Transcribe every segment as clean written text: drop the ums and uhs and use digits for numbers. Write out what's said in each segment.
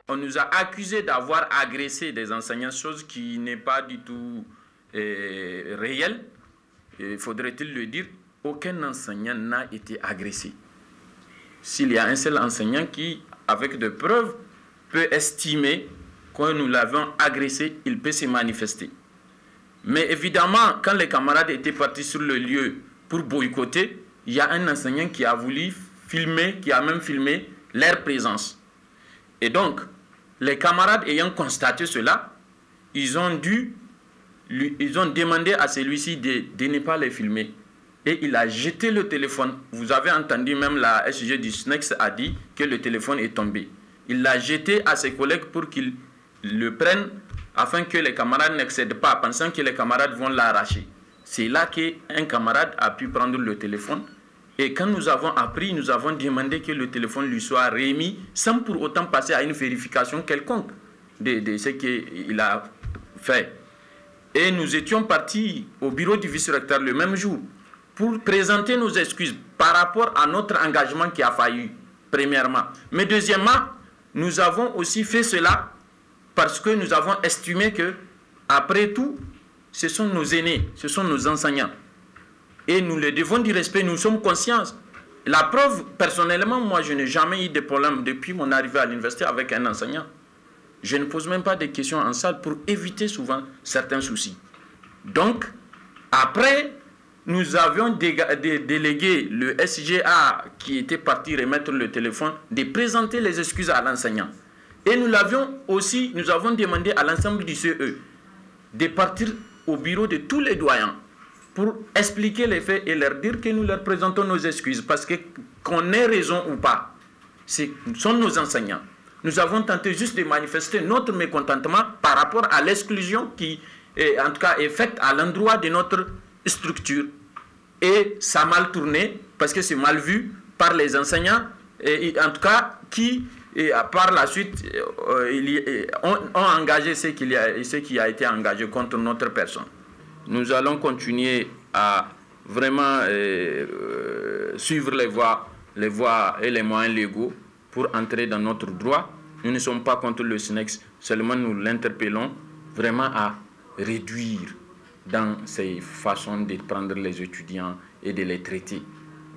On nous a accusés d'avoir agressé des enseignants, chose qui n'est pas du tout réelle. Faudrait-il le dire, aucun enseignant n'a été agressé. S'il y a un seul enseignant qui, avec des preuves, peut estimer que nous l'avons agressé, il peut se manifester. Mais évidemment, quand les camarades étaient partis sur le lieu pour boycotter, il y a un enseignant qui a voulu filmer, qui a même filmé leur présence. Et donc, les camarades ayant constaté cela, ils ont demandé à celui-ci de ne pas les filmer. Et il a jeté le téléphone. Vous avez entendu, même la SG du SNEX a dit que le téléphone est tombé. Il l'a jeté à ses collègues pour qu'ils le prennent afin que les camarades n'accèdent pas, pensant que les camarades vont l'arracher. C'est là qu'un camarade a pu prendre le téléphone. Et quand nous avons appris, nous avons demandé que le téléphone lui soit remis sans pour autant passer à une vérification quelconque de ce qu'il a fait. Et nous étions partis au bureau du vice-recteur le même jour pour présenter nos excuses par rapport à notre engagement qui a failli, premièrement. Mais deuxièmement, nous avons aussi fait cela parce que nous avons estimé que, après tout, ce sont nos aînés, ce sont nos enseignants. Et nous les devons du respect, nous sommes conscients. La preuve, personnellement, moi, je n'ai jamais eu de problème depuis mon arrivée à l'université avec un enseignant. Je ne pose même pas de questions en salle pour éviter souvent certains soucis. Donc, après, nous avions délégué le SGA qui était parti remettre le téléphone de présenter les excuses à l'enseignant. Et nous avons demandé à l'ensemble du CE de partir au bureau de tous les doyens pour expliquer les faits et leur dire que nous leur présentons nos excuses. Parce que qu'on ait raison ou pas, ce sont nos enseignants. Nous avons tenté juste de manifester notre mécontentement par rapport à l'exclusion qui, en tout cas, est faite à l'endroit de notre structure. Et ça a mal tourné, parce que c'est mal vu par les enseignants, et en tout cas, qui, par la suite, ont engagé ce qui a été engagé contre notre personne. Nous allons continuer à vraiment suivre les voies et les moyens légaux pour entrer dans notre droit. Nous ne sommes pas contre le SNEX, seulement nous l'interpellons vraiment à réduire dans ses façons de prendre les étudiants et de les traiter.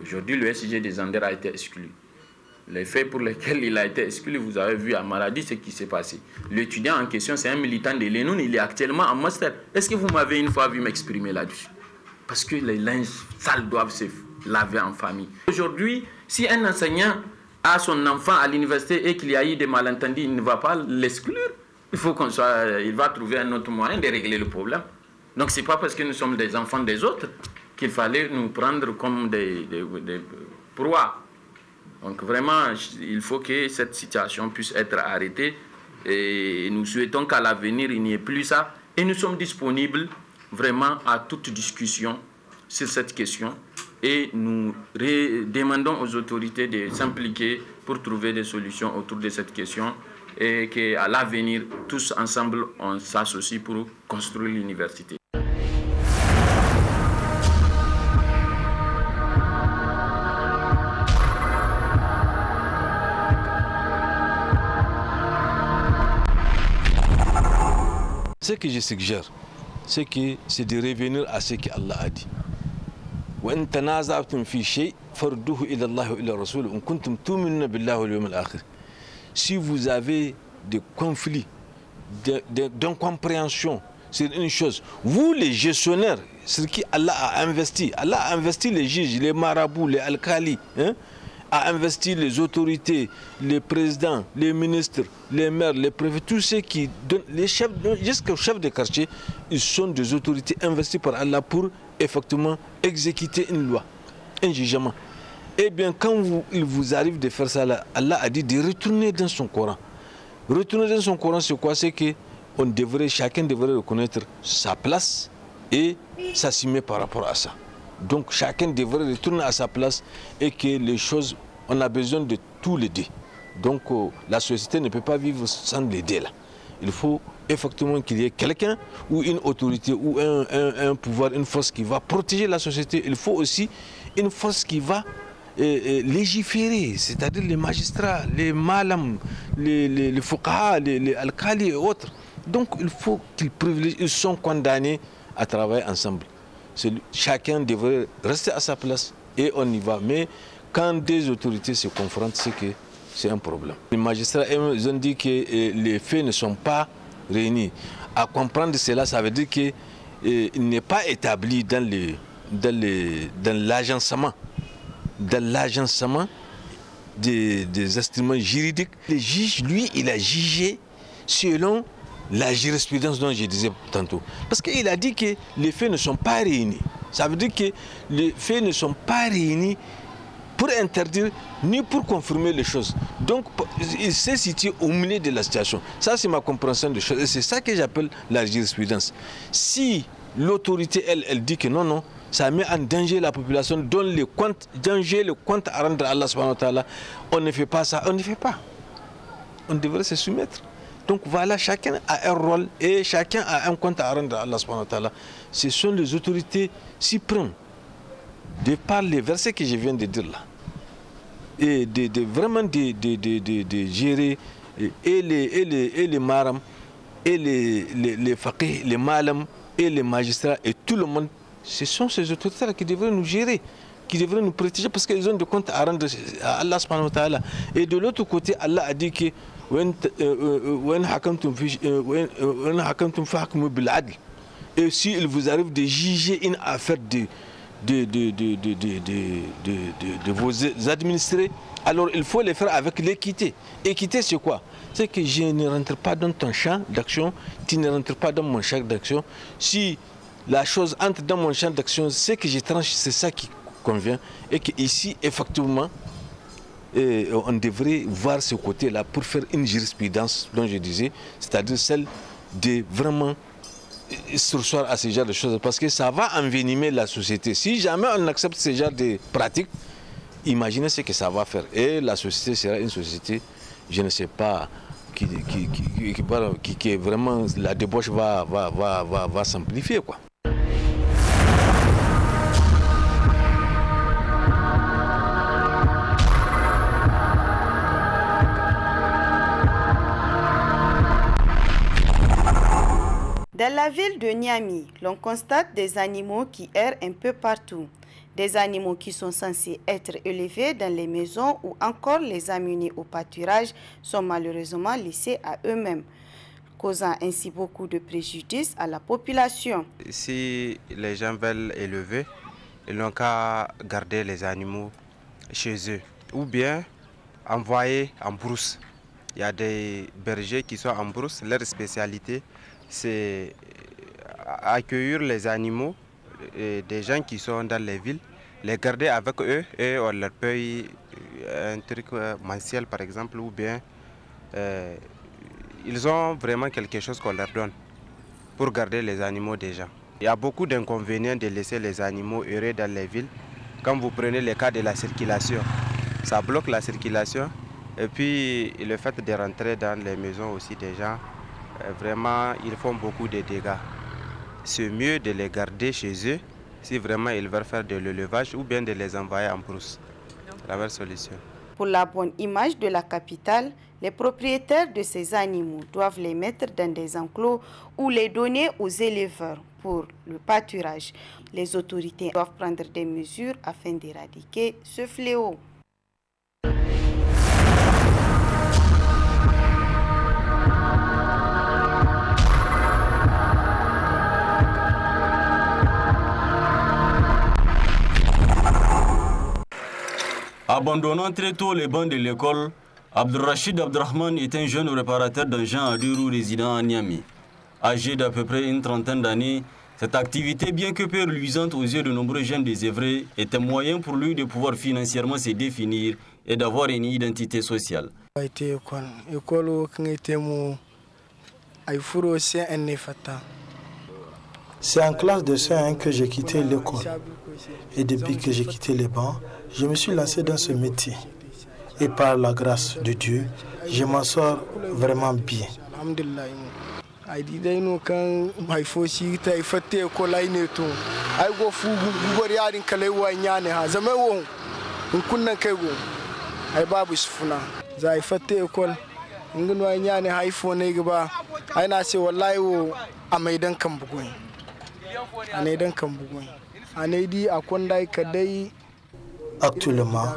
Aujourd'hui, le SG des Anders a été exclu. Les faits pour lesquels il a été exclu, vous avez vu à Maradi ce qui s'est passé. L'étudiant en question, c'est un militant de l'ENUN, il est actuellement en master. Est-ce que vous m'avez une fois vu m'exprimer là-dessus? Parce que les linges sales doivent se laver en famille. Aujourd'hui, si un enseignant a son enfant à l'université et qu'il y a eu des malentendus, il ne va pas l'exclure. Il va trouver un autre moyen de régler le problème. Donc ce n'est pas parce que nous sommes des enfants des autres qu'il fallait nous prendre comme des proies. Donc vraiment, il faut que cette situation puisse être arrêtée et nous souhaitons qu'à l'avenir, il n'y ait plus ça. Et nous sommes disponibles vraiment à toute discussion sur cette question et nous demandons aux autorités de s'impliquer pour trouver des solutions autour de cette question et qu'à l'avenir, tous ensemble, on s'associe pour construire l'université. Ce que je suggère, c'est de revenir à ce qu'Allah a dit. وإن تنازعتم في شيء فردوه إلى الله وإلى الرسول إن كنتم تؤمنون بالله واليوم الآخر. Si vous avez des conflits, d'incompréhension sur une chose, vous les gestionnaires, sur qui Allah a investi les juges, les marabouts, les alcalis, a investi les autorités, les présidents, les ministres, les maires, les préfets, tous ceux qui donnent, les chefs, jusqu'aux chefs de quartier, ils sont des autorités investies par Allah pour effectivement exécuter une loi, un jugement. Eh bien, quand il vous arrive de faire ça, Allah a dit de retourner dans son Coran. Retourner dans son Coran, c'est quoi? C'est que chacun devrait reconnaître sa place et s'assumer par rapport à ça. Donc chacun devrait retourner à sa place et que les choses, on a besoin de tous les deux. Donc la société ne peut pas vivre sans les deux là. Il faut effectivement qu'il y ait quelqu'un ou une autorité ou un pouvoir, une force qui va protéger la société. Il faut aussi une force qui va légiférer, c'est-à-dire les magistrats, les malams, les fuqaha, les alcalis et autres. Donc il faut qu'ils privilégient, ils sont condamnés à travailler ensemble. Chacun devrait rester à sa place et on y va. Mais quand des autorités se confrontent, c'est que c'est un problème. Les magistrats ils ont dit que les faits ne sont pas réunis. À comprendre cela, ça veut dire qu'il n'est pas établi dans l'agencement des instruments juridiques. Le juge, lui, il a jugé selon la jurisprudence dont je disais tantôt. Parce qu'il a dit que les faits ne sont pas réunis. Ça veut dire que les faits ne sont pas réunis pour interdire ni pour confirmer les choses. Donc, il s'est situé au milieu de la situation. Ça, c'est ma compréhension des choses. Et c'est ça que j'appelle la jurisprudence. Si l'autorité, elle dit que non, ça met en danger la population, donne le compte à rendre à Allah subhanahu wa ta'ala, on ne fait pas ça, on ne fait pas. On devrait se soumettre. Donc voilà, chacun a un rôle et chacun a un compte à rendre à Allah subhanahu wa ta'ala. Ce sont les autorités suprêmes, de par les versets que je viens de dire là, et vraiment de gérer et les marams, et les faqih, les malams, et les magistrats, et tout le monde. Ce sont ces autorités-là qui devraient nous gérer, qui devraient nous protéger, parce qu'ils ont des comptes à rendre à Allah subhanahu wa ta'ala. Et de l'autre côté, Allah a dit que et s'il vous arrive de juger une affaire de vos administrés, alors il faut les faire avec l'équité. Équité, c'est quoi? C'est que je ne rentre pas dans ton champ d'action, tu ne rentres pas dans mon champ d'action. Si la chose entre dans mon champ d'action, c'est que je tranche, c'est ça qui convient. Et qu'ici, effectivement, on devrait voir ce côté-là pour faire une jurisprudence dont je disais, c'est-à-dire celle de vraiment sursoir à ce genre de choses, parce que ça va envenimer la société. Si jamais on accepte ce genre de pratiques, imaginez ce que ça va faire. Et la société sera une société, je ne sais pas, qui est vraiment, la débauche va s'amplifier, quoi. Dans la ville de Niamey, l'on constate des animaux qui errent un peu partout. Des animaux qui sont censés être élevés dans les maisons ou encore les amener au pâturage sont malheureusement laissés à eux-mêmes, causant ainsi beaucoup de préjudice à la population. Si les gens veulent élever, ils n'ont qu'à garder les animaux chez eux ou bien envoyer en brousse. Il y a des bergers qui sont en brousse, leur spécialité c'est accueillir les animaux des gens qui sont dans les villes, les garder avec eux et on leur paye un truc mensuel par exemple, ou bien ils ont vraiment quelque chose qu'on leur donne pour garder les animaux des gens. Il y a beaucoup d'inconvénients de laisser les animaux errer dans les villes. Quand vous prenez le cas de la circulation, ça bloque la circulation et puis le fait de rentrer dans les maisons aussi des gens, vraiment, ils font beaucoup de dégâts. C'est mieux de les garder chez eux si vraiment ils veulent faire de l'élevage ou bien de les envoyer en brousse. C'est la meilleure solution. Pour la bonne image de la capitale, les propriétaires de ces animaux doivent les mettre dans des enclos ou les donner aux éleveurs pour le pâturage. Les autorités doivent prendre des mesures afin d'éradiquer ce fléau. Abandonnant très tôt les bancs de l'école, Abdelrachid Abdrahman est un jeune réparateur d'engins à 2 roues résidant à Niamey. Âgé d'à peu près une trentaine d'années, cette activité, bien que peu reluisante aux yeux de nombreux jeunes désœuvrés, est un moyen pour lui de pouvoir financièrement se définir et d'avoir une identité sociale. C'est en classe de CE1 que j'ai quitté l'école. Et depuis que j'ai quitté les bancs, je me suis lancé dans ce métier. Et par la grâce de Dieu, je m'en sors vraiment bien. Actuellement,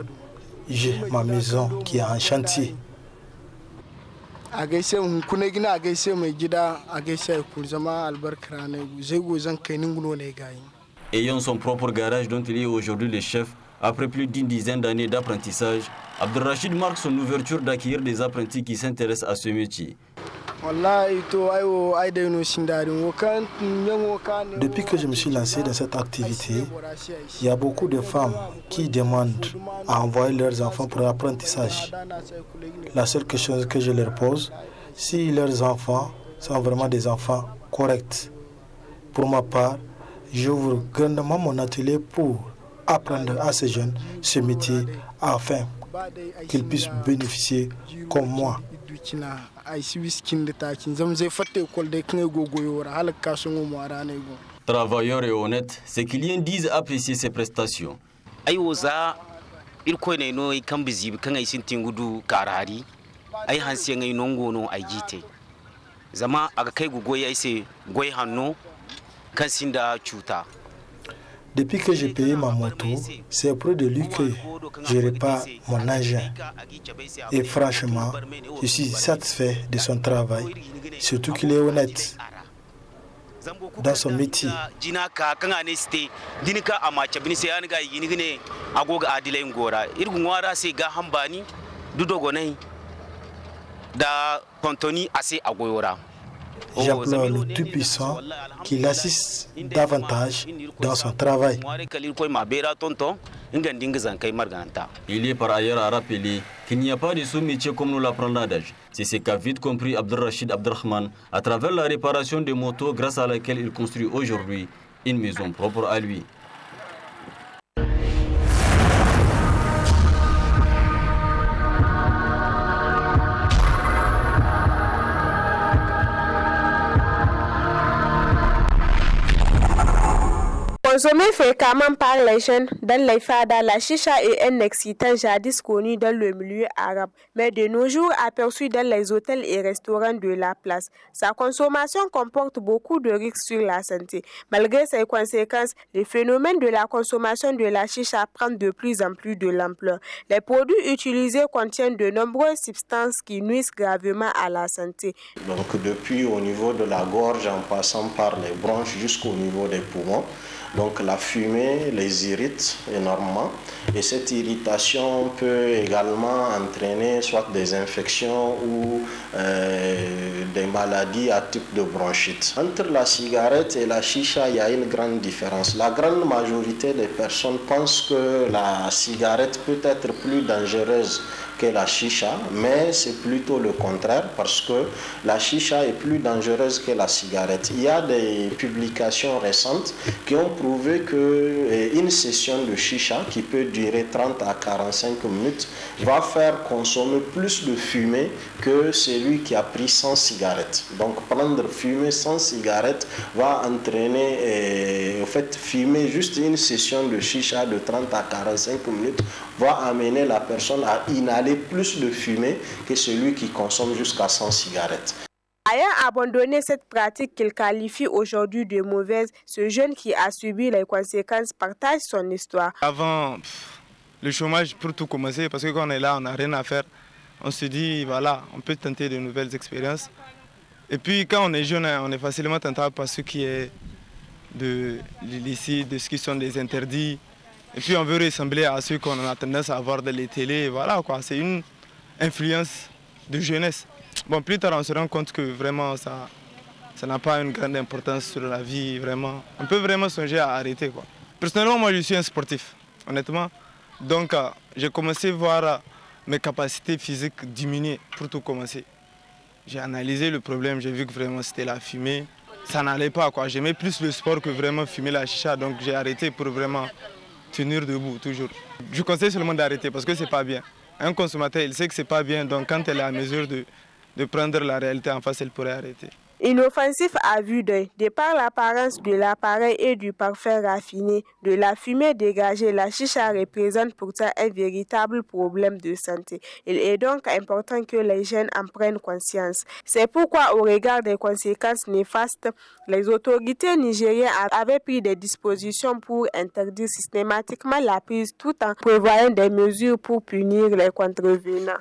j'ai ma maison qui est en chantier. Ayant son propre garage dont il est aujourd'hui le chef, après plus d'une dizaine d'années d'apprentissage, Abdelrachid marque son ouverture d'accueillir des apprentis qui s'intéressent à ce métier. Depuis que je me suis lancé dans cette activité, il y a beaucoup de femmes qui demandent à envoyer leurs enfants pour l'apprentissage. La seule chose que je leur pose, si leurs enfants sont vraiment des enfants corrects. Pour ma part, j'ouvre grandement mon atelier pour apprendre à ces jeunes ce métier afin qu'ils puissent bénéficier comme moi. Travailleur et honnête, ces clients disent apprécier ses prestations. Depuis que j'ai payé ma moto, c'est auprès de lui que je répare mon engin. Et franchement, je suis satisfait de son travail, surtout qu'il est honnête dans son métier. J'implore le Tout-Puissant qu'il assiste davantage dans son travail. Il est par ailleurs à rappeler qu'il n'y a pas de sous-métier comme nous l'apprend l'adage. C'est ce qu'a vite compris Abdelrachid Abdrahman à travers la réparation des motos grâce à laquelle il construit aujourd'hui une maison propre à lui. Consommé fréquemment par les jeunes dans les fadas, la chicha est un excitant jadis connu dans le milieu arabe, mais de nos jours aperçu dans les hôtels et restaurants de la place. Sa consommation comporte beaucoup de risques sur la santé. Malgré ses conséquences, le phénomène de la consommation de la chicha prend de plus en plus de l'ampleur. Les produits utilisés contiennent de nombreuses substances qui nuisent gravement à la santé. Donc depuis au niveau de la gorge en passant par les bronches jusqu'au niveau des poumons. Donc la fumée les irrite énormément et cette irritation peut également entraîner soit des infections ou des maladies à type de bronchite. Entre la cigarette et la chicha, il y a une grande différence. La grande majorité des personnes pensent que la cigarette peut être plus dangereuse que la chicha, mais c'est plutôt le contraire parce que la chicha est plus dangereuse que la cigarette. Il y a des publications récentes qui ont prouvé qu'une session de chicha qui peut durer 30 à 45 minutes va faire consommer plus de fumée que celui qui a pris 100 cigarettes. Donc prendre fumée sans cigarette va entraîner, fumer juste une session de chicha de 30 à 45 minutes va amener la personne à inhaler plus de fumée que celui qui consomme jusqu'à 100 cigarettes. Ayant abandonné cette pratique qu'il qualifie aujourd'hui de mauvaise, ce jeune qui a subi les conséquences partage son histoire. Avant, le chômage pour tout commencer, parce que quand on est là, on n'a rien à faire. On se dit, voilà, on peut tenter de nouvelles expériences. Et puis quand on est jeune, on est facilement tentable par ce qui est de l'illicite, de ce qui sont des interdits. Et puis on veut ressembler à ceux qu'on a tendance à voir dans les télés. Voilà quoi, c'est une influence de jeunesse. Bon, plus tard on se rend compte que vraiment ça n'a pas une grande importance sur la vie. Vraiment. On peut vraiment songer à arrêter quoi. Personnellement, moi je suis un sportif, honnêtement. Donc j'ai commencé à voir mes capacités physiques diminuer pour tout commencer. J'ai analysé le problème, j'ai vu que vraiment c'était la fumée. ça n'allait pas, quoi. J'aimais plus le sport que vraiment fumer la chicha, donc j'ai arrêté pour vraiment tenir debout toujours. Je conseille seulement d'arrêter parce que c'est pas bien. Un consommateur, il sait que c'est pas bien, donc quand elle est à mesure de prendre la réalité en face, elle pourrait arrêter. Inoffensif à vue d'œil, de par l'apparence de l'appareil et du parfum raffiné, de la fumée dégagée, la chicha représente pourtant un véritable problème de santé. Il est donc important que les jeunes en prennent conscience. C'est pourquoi, au regard des conséquences néfastes, les autorités nigériennes avaient pris des dispositions pour interdire systématiquement la prise tout en prévoyant des mesures pour punir les contrevenants.